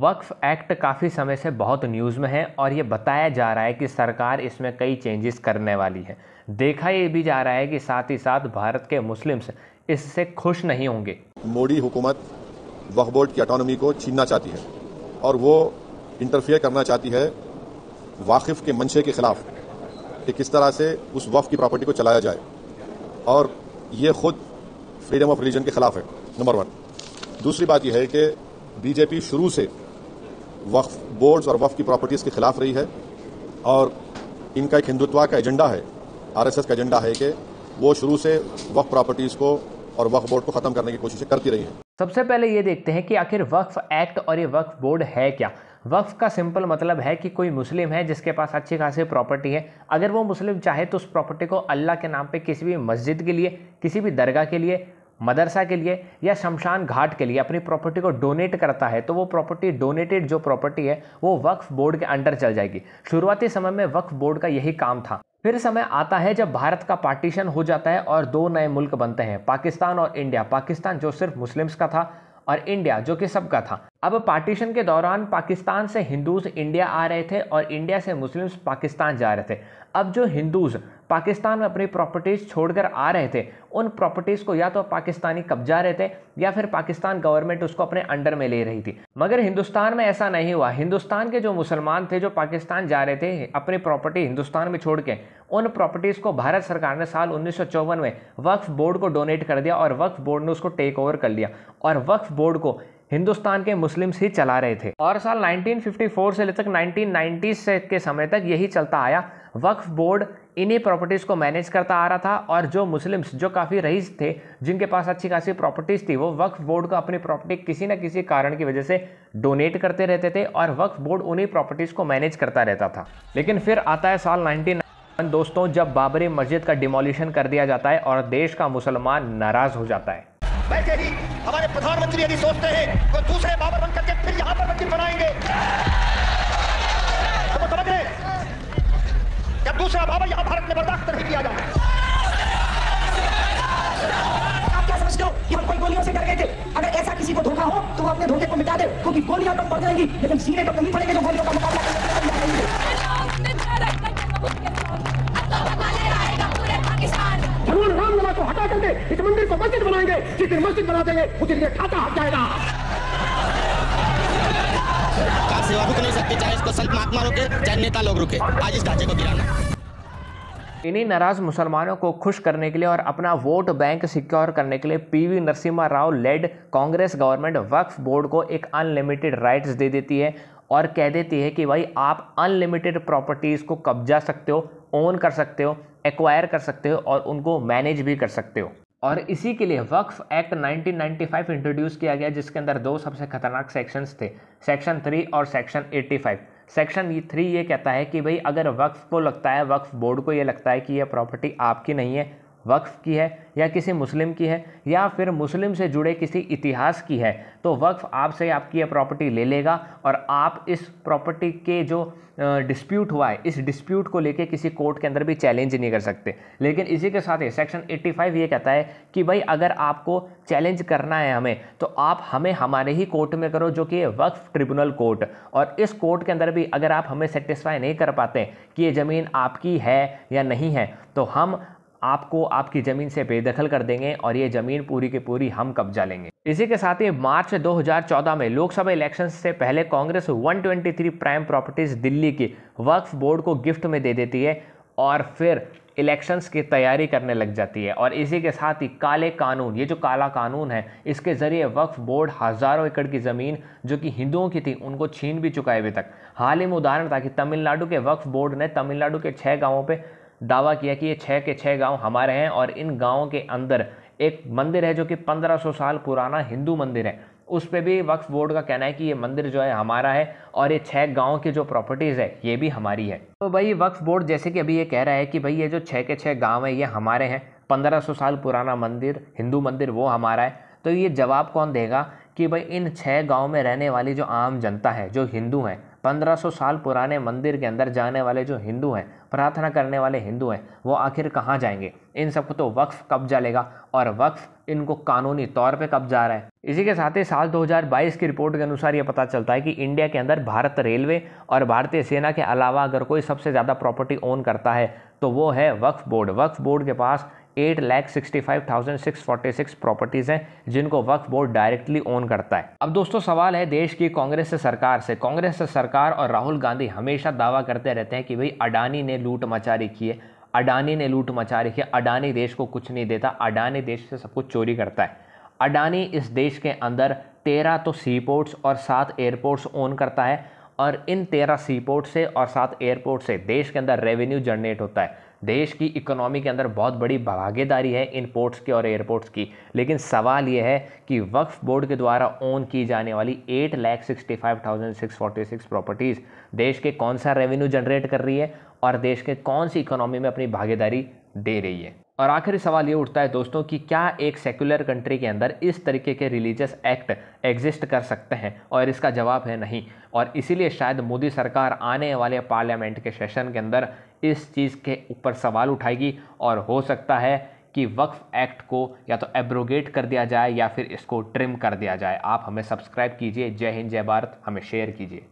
वक्फ act काफ़ी समय से बहुत न्यूज़ में है और ये बताया जा रहा है कि सरकार इसमें कई चेंजेस करने वाली है। देखा ये भी जा रहा है कि साथ ही साथ भारत के मुस्लिम्स इससे खुश नहीं होंगे। मोदी हुकूमत वक्फ बोर्ड की ऑटोनॉमी को छीनना चाहती है और वो इंटरफेयर करना चाहती है वाकिफ के मंशे के खिलाफ कि किस तरह से उस वक्फ की प्रॉपर्टी को चलाया जाए, और ये खुद फ्रीडम ऑफ रिलीजन के खिलाफ है, नंबर 1। दूसरी बात यह है कि बीजेपी शुरू से वक्फ बोर्ड्स और वक्फ की प्रॉपर्टीज़ के खिलाफ रही है और इनका एक हिंदुत्व का एजेंडा है, आरएसएस का एजेंडा है कि वो शुरू से वक्फ प्रॉपर्टीज़ को और वक्फ बोर्ड को ख़त्म करने की कोशिशें करती रही है। सबसे पहले ये देखते हैं कि आखिर वक्फ एक्ट और ये वक्फ बोर्ड है क्या। वक्फ का सिंपल मतलब है कि कोई मुस्लिम है जिसके पास अच्छी खासी प्रॉपर्टी है, अगर वो मुस्लिम चाहे तो उस प्रॉपर्टी को अल्लाह के नाम पे किसी भी मस्जिद के लिए, किसी भी दरगाह के लिए, मदरसा के लिए या शमशान घाट के लिए अपनी प्रॉपर्टी को डोनेट करता है तो वो प्रॉपर्टी, डोनेटेड जो प्रॉपर्टी है वो वक्फ बोर्ड के अंडर चल जाएगी। शुरुआती समय में वक्फ बोर्ड का यही काम था। फिर समय आता है जब भारत का पार्टीशन हो जाता है और दो नए मुल्क बनते हैं, पाकिस्तान और इंडिया। पाकिस्तान जो सिर्फ मुस्लिम्स का था और इंडिया जो कि सबका था। अब पार्टीशन के दौरान पाकिस्तान से हिंदूज इंडिया आ रहे थे और इंडिया से मुस्लिम्स पाकिस्तान जा रहे थे। अब जो हिंदूज पाकिस्तान में अपनी प्रॉपर्टीज छोड़कर आ रहे थे, उन प्रॉपर्टीज को या तो पाकिस्तानी कब्जा रहे थे या फिर पाकिस्तान गवर्नमेंट उसको अपने अंडर में ले रही थी। मगर हिंदुस्तान में ऐसा नहीं हुआ। हिंदुस्तान के जो मुसलमान थे जो पाकिस्तान जा रहे थे अपनी प्रॉपर्टी हिंदुस्तान में छोड़ के, उन प्रॉपर्टीज को भारत सरकार ने साल 1954 में वक्फ बोर्ड को डोनेट कर दिया और वक्फ बोर्ड ने उसको टेक ओवर कर लिया और वक्फ बोर्ड को हिंदुस्तान के मुस्लिम्स ही चला रहे थे। और साल 1954 से लेकर 1990 के समय तक यही चलता आया। वक्फ बोर्ड इन्हीं प्रॉपर्टीज़ को मैनेज करता आ रहा था और जो मुस्लिम्स जो काफ़ी रईस थे, जिनके पास अच्छी खासी प्रॉपर्टीज़ थी, वो वक्फ बोर्ड को अपनी प्रॉपर्टी किसी न किसी कारण की वजह से डोनेट करते रहते थे और वक्फ बोर्ड उन्हीं प्रॉपर्टीज़ को मैनेज करता रहता था। लेकिन फिर आता है साल 1991 दोस्तों, जब बाबरी मस्जिद का डिमोलिशन कर दिया जाता है और देश का मुसलमान नाराज़ हो जाता है। वैसे ही हमारे प्रधानमंत्री यदि सोचते हैं वो दूसरे बाबर बन करके फिर यहाँ पर मस्जिद बनाएंगे, तो वो समझ रहे जब दूसरा बाबर यहाँ भारत में बर्दाश्त नहीं किया जाए। आप क्या समझते हो कि हम कोई गोलियों से डर गए थे? अगर ऐसा किसी को धोखा हो तो वो अपने धोखे को मिटा दे, क्योंकि गोलियां तो पड़ जाएंगी लेकिन सीने तो नहीं पड़ेंगे जो गोलियों का मुकाबला करेंगे। रामलला को हटा करके इस मंदिर को मस्जिद बनाएंगे। जिस दिन मस्जिद बना देंगे उस दिन खाता हट जाएगा। कार सेवा रुक नहीं सकती, चाहे इसको संत महात्मा रोके चाहे नेता लोग रुके, आज इस ढांचे को गिराना। इन्हीं नाराज मुसलमानों को खुश करने के लिए और अपना वोट बैंक सिक्योर करने के लिए P V Narasimha Rao led Congress government वक्फ बोर्ड को एक अनलिमिटेड राइट्स दे देती है और कह देती है कि भाई आप अनलिमिटेड प्रॉपर्टीज़ को कब्जा सकते हो, ओन कर सकते हो, एक्वायर कर सकते हो और उनको मैनेज भी कर सकते हो। और इसी के लिए वक्फ एक्ट 1995 इंट्रोड्यूस किया गया, जिसके अंदर दो सबसे खतरनाक सेक्शंस थे, सेक्शन 3 और सेक्शन 85। सेक्शन 3 ये कहता है कि भाई अगर वक्फ को लगता है, वक्फ बोर्ड को ये लगता है कि यह प्रॉपर्टी आपकी नहीं है, वक्फ की है या किसी मुस्लिम की है या फिर मुस्लिम से जुड़े किसी इतिहास की है, तो वक्फ आपसे आपकी यह प्रॉपर्टी ले लेगा और आप इस प्रॉपर्टी के जो डिस्प्यूट हुआ है, इस डिस्प्यूट को लेके किसी कोर्ट के अंदर भी चैलेंज नहीं कर सकते। लेकिन इसी के साथ ही सेक्शन 85 ये कहता है कि भाई अगर आपको चैलेंज करना है हमें, तो आप हमें हमारे ही कोर्ट में करो, जो कि है वक्फ ट्रिब्यूनल कोर्ट। और इस कोर्ट के अंदर भी अगर आप हमें सेटिस्फाई नहीं कर पाते कि ये ज़मीन आपकी है या नहीं है, तो हम आपको आपकी ज़मीन से बेदखल कर देंगे और ये ज़मीन पूरी की पूरी हम कब्जा लेंगे। इसी के साथ ही मार्च 2014 में लोकसभा इलेक्शन से पहले कांग्रेस 123 प्राइम प्रॉपर्टीज़ दिल्ली की वक्फ बोर्ड को गिफ्ट में दे देती है और फिर इलेक्शंस की तैयारी करने लग जाती है। और इसी के साथ ही काले कानून, ये जो काला कानून है, इसके ज़रिए वक्फ बोर्ड हज़ारों एकड़ की ज़मीन जो कि हिंदुओं की थी उनको छीन भी चुका है अभी तक। हाल ही में उदाहरण था कि तमिलनाडु के वक्फ बोर्ड ने तमिलनाडु के 6 गाँवों पर दावा किया कि ये 6 के 6 गांव हमारे हैं और इन गांवों के अंदर एक मंदिर है जो कि 1500 साल पुराना हिंदू मंदिर है। उस पे भी वक्फ बोर्ड का कहना है कि ये मंदिर जो है हमारा है और ये 6 गांव की जो प्रॉपर्टीज़ है ये भी हमारी है। तो भाई वक्फ बोर्ड जैसे कि अभी ये कह रहा है कि भाई ये जो 6 के 6 गाँव है ये हमारे हैं, 1500 साल पुराना मंदिर, हिंदू मंदिर वो हमारा है, तो ये जवाब कौन देगा कि भाई इन 6 गाँव में रहने वाली जो आम जनता है, जो हिंदू हैं, 1500 साल पुराने मंदिर के अंदर जाने वाले जो हिंदू हैं, प्रार्थना करने वाले हिंदू हैं, वो आखिर कहाँ जाएंगे? इन सबको तो वक्फ कब्जा लेगा और वक्फ इनको कानूनी तौर पे कब्जा रहा है। इसी के साथ ही साल 2022 की रिपोर्ट के अनुसार ये पता चलता है कि इंडिया के अंदर भारत रेलवे और भारतीय सेना के अलावा अगर कोई सबसे ज़्यादा प्रॉपर्टी ओन करता है तो वो है वक्फ बोर्ड। वक्फ बोर्ड के पास 8,65,646 प्रॉपर्टीज़ हैं जिनको वक्फ बोर्ड डायरेक्टली ओन करता है। अब दोस्तों सवाल है देश की कांग्रेस सरकार से। कांग्रेस सरकार और राहुल गांधी हमेशा दावा करते रहते हैं कि भाई अडानी ने लूट मचा रखी है, अडानी ने लूट मचा रखी है, अडानी देश को कुछ नहीं देता, अडानी देश से सब कुछ चोरी करता है। अडानी इस देश के अंदर 13 तो सी पोर्ट्स और 7 एयरपोर्ट्स ओन करता है और इन 13 सी पोर्ट से और 7 एयरपोर्ट से देश के अंदर रेवेन्यू जनरेट होता है। देश की इकोनॉमी के अंदर बहुत बड़ी भागीदारी है इन पोर्ट्स की और एयरपोर्ट्स की। लेकिन सवाल यह है कि वक्फ बोर्ड के द्वारा ओन की जाने वाली 8,65,646 प्रॉपर्टीज़ देश के कौन सा रेवेन्यू जनरेट कर रही है और देश के कौन सी इकोनॉमी में अपनी भागीदारी दे रही है। और आखिरी सवाल ये उठता है दोस्तों कि क्या एक सेक्युलर कंट्री के अंदर इस तरीके के रिलीजियस एक्ट एग्जिस्ट कर सकते हैं? और इसका जवाब है नहीं। और इसीलिए शायद मोदी सरकार आने वाले पार्लियामेंट के सेशन के अंदर इस चीज़ के ऊपर सवाल उठाएगी और हो सकता है कि वक्फ एक्ट को या तो एब्रोगेट कर दिया जाए या फिर इसको ट्रिम कर दिया जाए। आप हमें सब्सक्राइब कीजिए। जय हिंद, जय भारत। हमें शेयर कीजिए।